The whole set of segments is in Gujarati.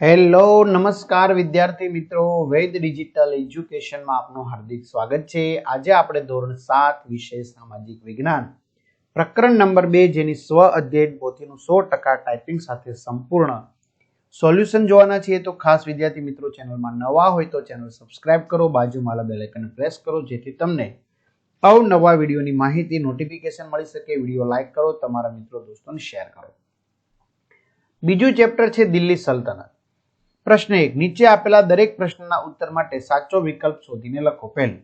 હેલો નમસ્કાર વિદ્યાર્થી મિત્રો, વૈદ ડિજિટલ એજ્યુકેશનમાં આપનું હાર્દિક સ્વાગત છે। આજે આપણે ધોરણ 7 વિષય સામાજિક વિજ્ઞાન પ્રકરણ નંબર 2 જેની સ્વ અધ્યયન પોથીનું 100% ટાઈપિંગ સાથે સંપૂર્ણ સોલ્યુશન જોવાના છીએ। તો ખાસ વિદ્યાર્થી મિત્રો ચેનલમાં નવા હોય તો ચેનલ સબસ્ક્રાઇબ કરો, બાજુમાં બેલ આઇકન પ્રેસ કરો જેથી તમને અવનવા વિડીયોની માહિતી નોટિફિકેશન મળી શકે। વિડીયો લાઈક કરો, તમારા મિત્રો દોસ્તોને શેર કરો। બીજું ચેપ્ટર છે દિલ્હી સલ્તનત। પ્રશ્ન 1, નીચે આપેલા દરેક પ્રશ્નના ઉત્તર માટે સાચો વિકલ્પ શોધીને લખો। પહેલું,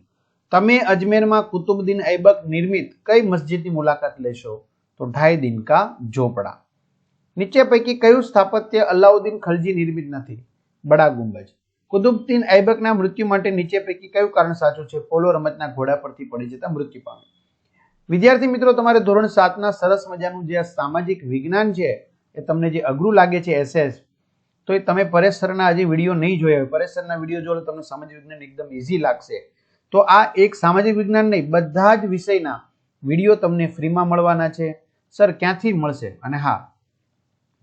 તમે અજમેરમાં કુતુબુદ્દીન ઐબક નિર્મિત કઈ મસ્જિદની મુલાકાત લેશો? તો ઢાઈ દિન કા ઝોપડા। નીચે પૈકી કયું સ્થાપત્ય અલાઉદ્દીન ખલજી નિર્મિત નથી? બડા ગુંબજ। કુતુબુદ્દીન ઐબકના મૃત્યુ માટે નીચે પૈકી કયું કારણ સાચું છે? પોલો રમતના ઘોડા પરથી પડી જતા મૃત્યુ પામ્યો। વિદ્યાર્થી મિત્રો, તમારે ધોરણ 7 ના સરસ મજાનું જે સામાજિક વિજ્ઞાન છે એ તમને જે અઘરું લાગે છે એસએસ, તો એ તમે પરેશ સરના હજી વિડીયો નહીં જોયા હોય, પરેશ સરના વિડીયો જોડે તમને સામાજિક વિજ્ઞાન એકદમ ઈઝી લાગશે। તો આ એક સામાજિક વિજ્ઞાન નહીં, બધા જ વિષયના વિડીયો તમને ફ્રીમાં મળવાના છે। સર ક્યાંથી મળશે? અને હા,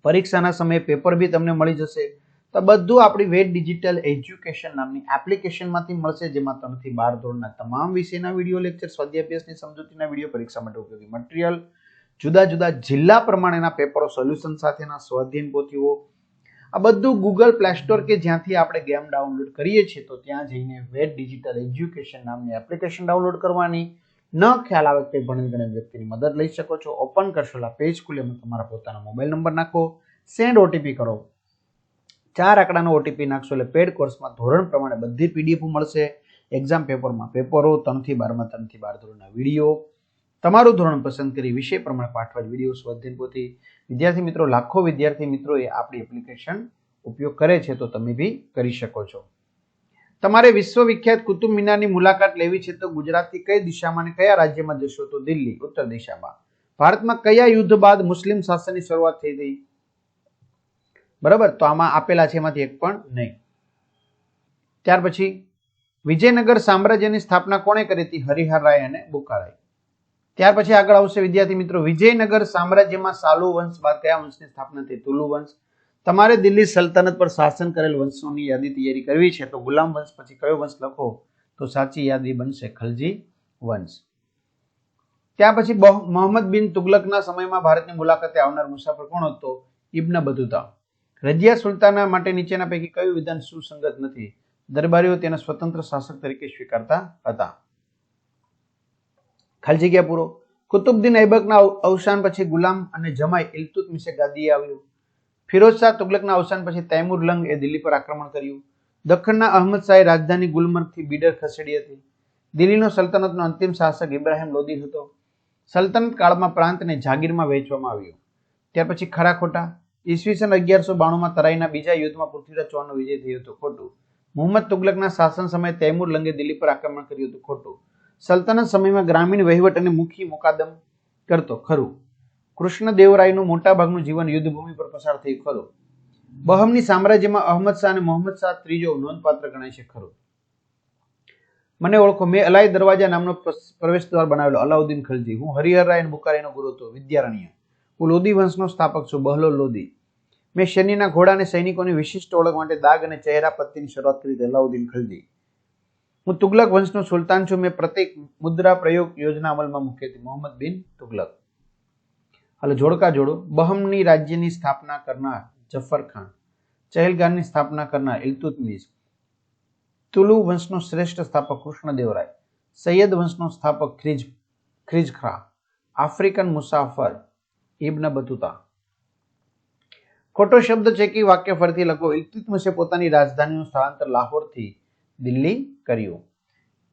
પરીક્ષાના સમયે પેપર બી તમને મળી જશે। તો બધું આપણી વેદ ડિજિટલ એજ્યુકેશન નામની એપ્લિકેશનમાંથી મળશે, જેમાં 3 થી 12 ધોરણના તમામ વિષયના વિડીયો લેક્ચર, સ્વાધ્યાય અભ્યાસની સમજૂતીના વિડીયો, પરીક્ષા માટે ઉપયોગી મટીરિયલ, જુદા જુદા જિલ્લા પ્રમાણેના પેપરો, સોલ્યુશન સાથેના સ્વાધ્યાય પોથીઓ, આ બધું ગૂગલ પ્લે સ્ટોર કે જ્યાંથી આપણે ગેમ ડાઉનલોડ કરીએ છીએ, તો ત્યાં જઈને વેદ ડિજિટલ એજ્યુકેશન નામની એપ્લિકેશન ડાઉનલોડ કરવાની। ન ખ્યાલ આવે કે ભણેલ ગણેલ વ્યક્તિની મદદ લઈ શકો છો। ઓપન કરશો, પેજ ખુલે, તમારા પોતાના મોબાઈલ નંબર નાખો, સેન્ડ ઓટીપી કરો, 4 આંકડાનો ઓટીપી નાખશો એટલે પેડ કોર્સમાં ધોરણ પ્રમાણે બધી પીડીએફ મળશે। એક્ઝામ પેપરમાં પેપરો, 3 થી 12 માં 3 થી 12 ધોરણના વિડીયો, તમારું ધોરણ પસંદ કરી વિષય પ્રમાણે પાઠવા વિડીયો, સ્વાધ્યાય પોથી। વિદ્યાર્થી મિત્રો, લાખો વિદ્યાર્થી મિત્રોએ આપણી એપ્લિકેશન ઉપયોગ કરે છે, તો તમે બી કરી શકો છો। તમારે વિશ્વવિખ્યાત કુતુબ મિનારની મુલાકાત લેવી છે, તો ગુજરાતથી કઈ દિશામાં અને કયા રાજ્યમાં જશો? તો દિલ્હી, ઉત્તર દિશામાં। ભારતમાં કયા યુદ્ધ બાદ મુસ્લિમ શાસનની શરૂઆત થઈ હતી? બરાબર, તો આમાં આપેલા છે એમાંથી એક પણ નહીં। ત્યાર પછી વિજયનગર સામ્રાજ્યની સ્થાપના કોણે કરી હતી? હરિહર રાય અને બુકારાય। ત્યાર પછી આગળ આવશે વિદ્યાર્થી મિત્રો, વિજયનગર સામ્રાજ્યમાં સાલુ વંશ બાદ કયા વંશની સ્થાપના થઈ? તુલુ વંશ। તમારે દિલ્હી સલ્તનત પર શાસન કરેલ વંશોની યાદી તૈયારી કરવી છે, તો ગુલામ વંશ પછી કયો વંશ લખો? તો સાચી યાદી બનશે ખલજી વંશ। ત્યાર પછી મોહમ્મદ બિન તુગલકના સમયમાં ભારતની મુલાકાતે આવનાર મુસાફર કોણ હતો? ઇબ્ન બતુતા। રજિયા સુલતાના માટે નીચેના પૈકી કયું વિધાન સુસંગત નથી? દરબારીઓ તેને સ્વતંત્ર શાસક તરીકે સ્વીકારતા હતા। ખાલી જગ્યા પૂરો। કુતુબુદ્દીન ઐબકના અવસાન પછી ગુલામ અને જમાઈ ઇલ્તુત્મિશે ગાદીએ આવ્યું। ફિરોઝ શાહ તુગલકના અવસાન પછી તૈમુર લંગ એ દિલ્હી પર આક્રમણ કર્યું। દખ્ખણના અહમદ શાહે રાજધાની ગુલમર્ગથી બીડર ખસેડી હતી। દિલ્હીનો સલ્તનતનો અંતિમ શાસક ઇબ્રાહિમ લોદી હતો। સલ્તનત કાળમાં પ્રાંતને જાગીરમાં વહેંચવામાં આવ્યો। ત્યાર પછી ખરા ખોટા, ઈસવીસન 1192માં તરાઈના બીજા યુદ્ધમાં પૃથ્વીરાજ ચૌહાણનો વિજય થયો હતો, ખોટું। મુહમ્મદ તુગલકના શાસન સમયે તૈમુર લંગે દિલ્હી પર આક્રમણ કર્યું હતું, ખોટું। સલ્તનત સમયમાં ગ્રામીણ વહીવટ અને મુખી મુકાદમ કરતો, ખરું। કૃષ્ણદેવરાયનું મોટા ભાગનું જીવન યુદ્ધભૂમિ પર પસાર થયું, ખરું। બહમની સામ્રાજ્યમાં અહમદ શાહ અને મોહમ્મદ શાહ ત્રીજો નોંધપાત્ર ગણાય છે, ખરું। મને ઓળખો, મેં અલાઈ દરવાજા નામનો પ્રવેશ દ્વાર બનાવેલો, અલાઉદ્દીન ખલજી। હું હરિહર રાય અને બુકારીનો ગુરુ હતો, વિદ્યારણ્ય। હું લોદી વંશનો સ્થાપક છું, બહલોલ લોદી। મેં શેરનીના ઘોડા અને સૈનિકોની વિશિષ્ટ ઓળખ માટે દાગ અને ચહેરા પત્તીની શરૂઆત કરી હતી, અલાઉદ્દીન ખલજી। હું તુગલક વંશનો સુલતાન છું, મેં પ્રત્યેક મુદ્રા પ્રયોગ યોજના અમલમાં મૂકી હતી, મોહમ્મદ બિન તુગલક। હાલો જોડકા જોડો। બહમની રાજ્યની સ્થાપના કરનાર જફર ખાન, ચહેલગાનની સ્થાપના કરનાર ઇલ્તુત્મિશ, તુલુ વંશનો શ્રેષ્ઠ સ્થાપક કૃષ્ણદેવરાય, સૈયદ વંશનો સ્થાપક ખ્રીજખા, આફ્રિકન મુસાફર ઇબ્ન બતુતા। ખોટો શબ્દ ચેકી વાક્ય ફરીથી લખો। ઇલ્તુત્મિશે પોતાની રાજધાનીનું સ્થળાંતર લાહોરથી દિલ્હી કર્યું।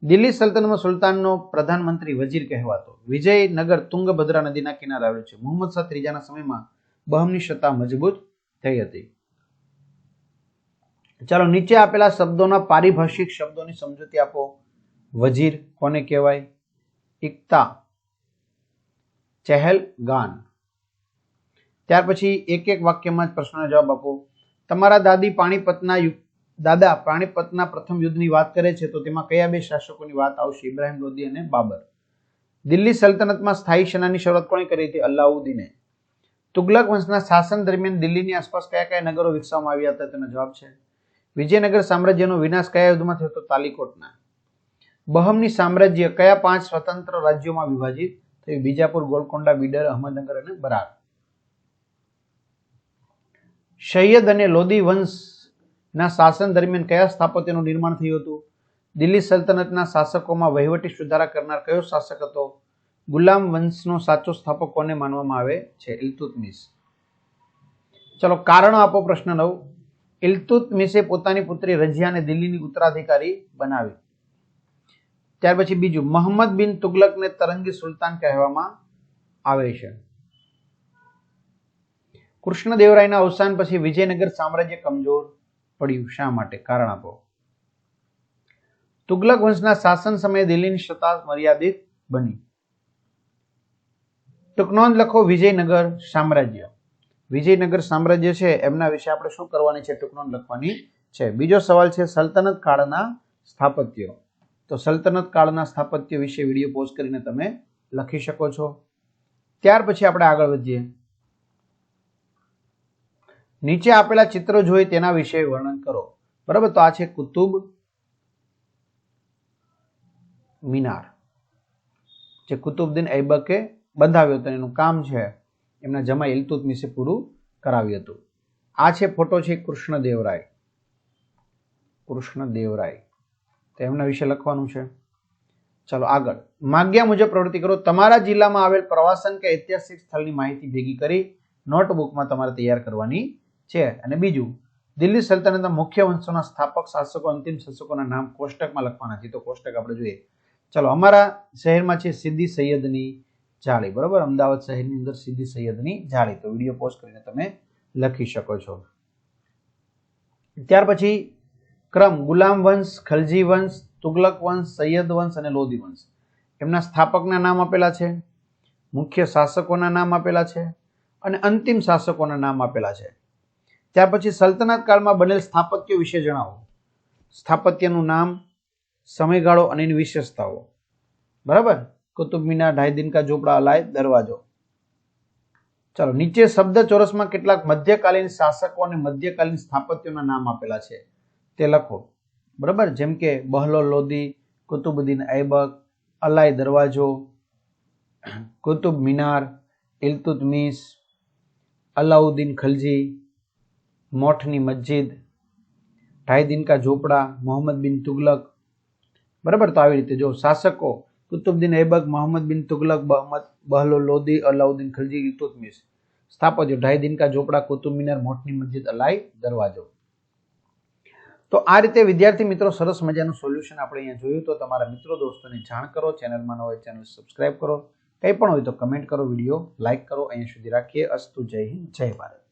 દિલ્હી સલ્તનતમાં સુલતાનનો પ્રધાનમંત્રી વજીર કહેવાતો। વિજયનગર તુંગભદ્રા નદીના કિનારે આવેલું છે। મુહમ્મદ શાહ ત્રીજાના સમયમાં બહમની સત્તા મજબૂત થઈ હતી। ચાલો નીચે આપેલા શબ્દોના પારિભાષિક શબ્દોની સમજૂતી આપો। વજીર કોને કહેવાય? ઇક્તા, ચહેલગાન। ત્યાર પછી એક એક વાક્યમાં જ પ્રશ્નનો જવાબ આપો। તમારા દાદા પાણીપતના પ્રથમ યુદ્ધની વાત કરે છે, તો તેમાં કયા બે શાસકોની વાત આવશે? ઇબ્રાહિમ લોદી અને બાબર। દિલ્હી સલ્તનતમાં સ્થાયી સેનાની શરૂઆત કોણે કરી હતી? અલાઉદ્દીને। તુગલક વંશના શાસન દરમિયાન દિલ્હીની આસપાસ કયા કયા નગરો વિકસાવવામાં આવ્યા હતા? તેનો જવાબ છે વિજયનગર સામ્રાજ્યનો વિનાશ કયા યુદ્ધમાં થયો હતો? તાલીકોટના. બહમની સામ્રાજ્ય કયા 5 સ્વતંત્ર રાજ્યોમાં વિભાજિત થયું? બીજાપુર, ગોલકોંડા, બીડર, અહમદનગર અને બરાર. સૈયદ અને લોદી વંશના શાસન દરમિયાન કયા સ્થાપત્યનું નિર્માણ થયું હતું? દિલ્હી સલ્તનતના શાસકોમાં વહીવટી સુધારા કરનાર કયો શાસક હતો? ગુલામ વંશનો સાચો સ્થાપક કોને માનવામાં આવે છે? ઇલ્તુત્મિશ. ચલો કારણો આપો. પ્રશ્ન 9. ઇલ્તુત્મિશે પોતાની પુત્રી રઝિયાને દિલ્હીની ઉત્તરાધિકારી બનાવી. ત્યાર પછી બીજું, મોહમ્મદ બિન તુગલકને તરંગી સુલતાન કહેવામાં આવે છે. કૃષ્ણદેવરાયના અવસાન પછી વિજયનગર સામ્રાજ્ય કમજોર પડ્યું. શા માટે? કારણ આપો. તુગલક વંશના શાસન સમયે દિલ્હીની સત્તા મર્યાદિત બની. ટૂંક નોંધ લખો. વિજયનગર સામ્રાજ્ય. વિજયનગર સામ્રાજ્ય છે એમના વિશે આપણે શું કરવાની છે? ટૂંક નોંધ લખવાની છે. બીજો સવાલ છે સલ્તનત કાળના સ્થાપત્યો. તો સલ્તનત કાળના સ્થાપત્ય વિશે વિડીયો પોઝ કરીને તમે લખી શકો છો. ત્યાર પછી આપણે આગળ વધીએ. નીચે આપેલા ચિત્રો જોઈ તેના વિશે વર્ણન કરો. બરાબર, તો આ છે કુતુબ મિનાર, જે કુતુબુદ્દીન ઐબકે બંધાવ્યો હતો. એનું કામ છે એમના જમાઈ ઇલ્તુત્મિશે પૂરું કરાવ્યું હતું. આ છે ફોટો છે કૃષ્ણદેવરાય. કૃષ્ણદેવરાય તો એમના વિશે લખવાનું છે. ચલો આગળ. માગ્યા મુજબ પ્રવૃત્તિ કરો. તમારા જિલ્લામાં આવેલ પ્રવાસન કે ઐતિહાસિક સ્થળની માહિતી ભેગી કરી નોટબુકમાં તમારે તૈયાર કરવાની છે. અને બીજું, દિલ્હી સલ્તનતના મુખ્ય વંશોના સ્થાપક, શાસકો, અંતિમ શાસકોના નામ કોષ્ટકમાં લખવાના છે. તો કોષ્ટક આપણે જોઈએ. ચલો, અમારા શહેરમાં છે સીદી સૈયદની જાળી. બરાબર, અમદાવાદ શહેરની અંદર સીદી સૈયદની જાળી. તો વિડીયો પોઝ કરીને તમે લખી શકો છો. ત્યાર પછી ક્રમ, ગુલામ વંશ, ખલજી વંશ, તુગલક વંશ, સૈયદ વંશ અને લોદી વંશ. એમના સ્થાપકના નામ આપેલા છે, મુખ્ય શાસકોના નામ આપેલા છે અને અંતિમ શાસકોના નામ આપેલા છે. ત્યાર પછી સલ્તનત કાળમાં બનેલ સ્થાપત્યો વિશે જણાવો. સ્થાપત્યનું નામ, સમયગાળો અને એની વિશેષતાઓ. બરાબર, કુતુબ મિનાર, ઢાઈ દિન કા ઝોપડા, અલાય દરવાજો. ચલો, નીચે શબ્દ ચોરસમાં કેટલાક મધ્યકાલીન શાસકો અને મધ્યકાલીન સ્થાપત્યોના નામ આપેલા છે તે લખો. બરાબર, જેમ કે બહલોલ લોદી, કુતુબુદ્દીન ઐબક, અલાય દરવાજો, કુતુબ મિનાર, ઇલ્તુત્મિશ, અલાઉદ્દીન ખલજી, મોઠની મસ્જિદ, ઢાઈ દિન કા ઝોપડા, મોહમ્મદ બિન તુગલક. બરાબર, તો આવી રીતે જો શાસકો કુતુબુદ્દીન ઐબક, મોહમ્મદ બિન તુગલક, બહલોલ લોદી, અલાઉદ્દીન ખલજી, ઇલ્તુત્મિશ. સ્થાપત્યો ઢાઈ દિન કા ઝોપડા, કુતુબ મિનાર, મોઠની મસ્જિદ, અલાય દરવાજો. તો આ રીતે વિદ્યાર્થી મિત્રો સરસ મજાનું સોલ્યુશન આપણે અહીંયા જોયું. તો તમારા મિત્રો દોસ્તોને જાણ કરો. ચેનલમાં ન હોય ચેનલ સબસ્ક્રાઇબ કરો. કંઈ પણ હોય તો કમેન્ટ કરો, વિડીયો લાઇક કરો. અહીંયા સુધી રાખીએ. અસ્તુ. જય હિન્દ, જય ભારત.